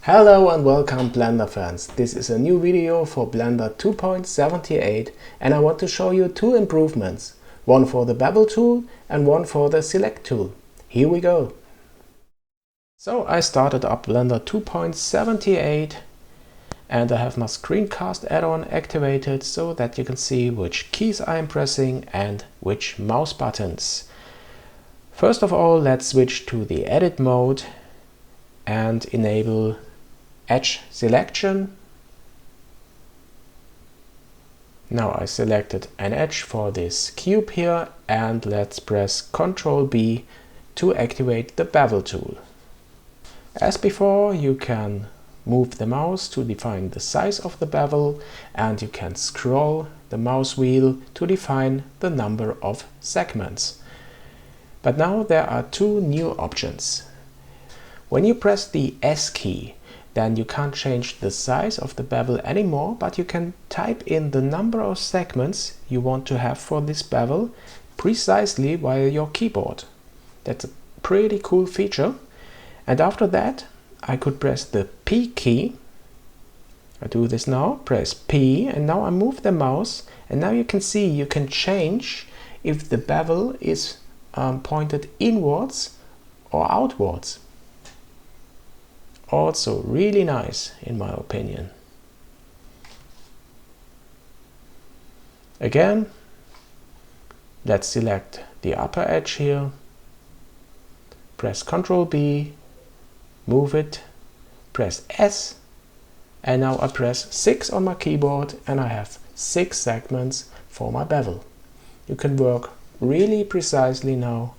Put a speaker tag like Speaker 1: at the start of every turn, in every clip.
Speaker 1: Hello and welcome Blender fans. This is a new video for Blender 2.78 and I want to show you two improvements. One for the Bevel tool and one for the Select tool. Here we go. So I started up Blender 2.78 and I have my screencast add-on activated so that you can see which keys I am pressing and which mouse buttons. First of all, let's switch to the edit mode and enable edge selection. Now I selected an edge for this cube here and let's press ctrl B to activate the Bevel tool. As before, you can move the mouse to define the size of the bevel and you can scroll the mouse wheel to define the number of segments. But now there are two new options. When you press the S key, then you can't change the size of the bevel anymore, but you can type in the number of segments you want to have for this bevel precisely via your keyboard. That's a pretty cool feature. And after that, I could press the P key. I do this now, press P, and now I move the mouse, and now you can see you can change if the bevel is pointed inwards or outwards. Also really nice in my opinion. Again, let's select the upper edge here, press ctrl B, move it, press S, and now I press 6 on my keyboard and I have 6 segments for my bevel. You can work really precisely now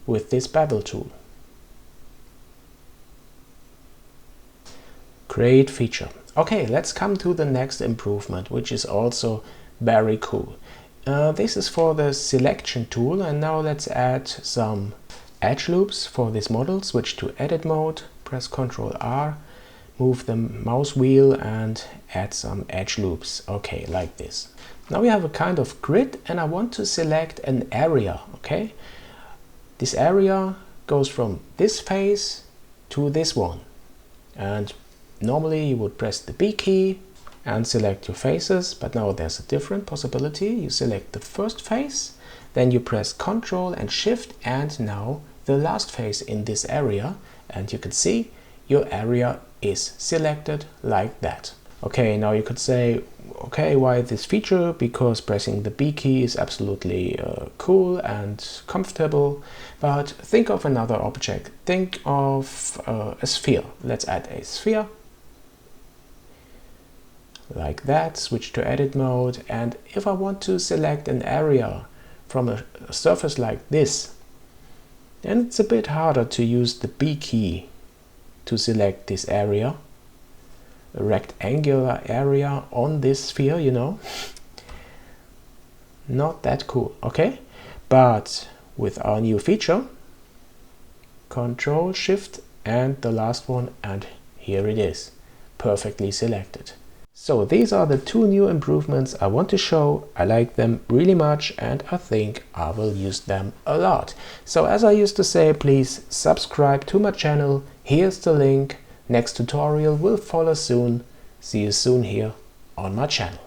Speaker 1: with this Bevel tool. Great feature. Okay, let's come to the next improvement, which is also very cool. This is for the selection tool, and now let's add some edge loops for this model. Switch to edit mode, press ctrl R, move the mouse wheel and add some edge loops. Okay, like this. Now we have a kind of grid and I want to select an area. Okay, this area goes from this face to this one, and normally you would press the B key and select your faces, but now there's a different possibility. You select the first face, then you press Ctrl and Shift and now the last face in this area, and you can see your area is selected like that. Okay, now you could say, okay, why this feature? Because pressing the B key is absolutely cool and comfortable, but think of another object. Think of a sphere. Let's add a sphere. Like that, switch to edit mode, and if I want to select an area from a surface like this, then it's a bit harder to use the B key to select this area, a rectangular area on this sphere, you know. Not that cool, okay? But with our new feature, Ctrl Shift and the last one, and here it is, perfectly selected. So these are the two new improvements I want to show. I like them really much and I think I will use them a lot. So as I used to say, please subscribe to my channel. Here's the link. Next tutorial will follow soon. See you soon here on my channel.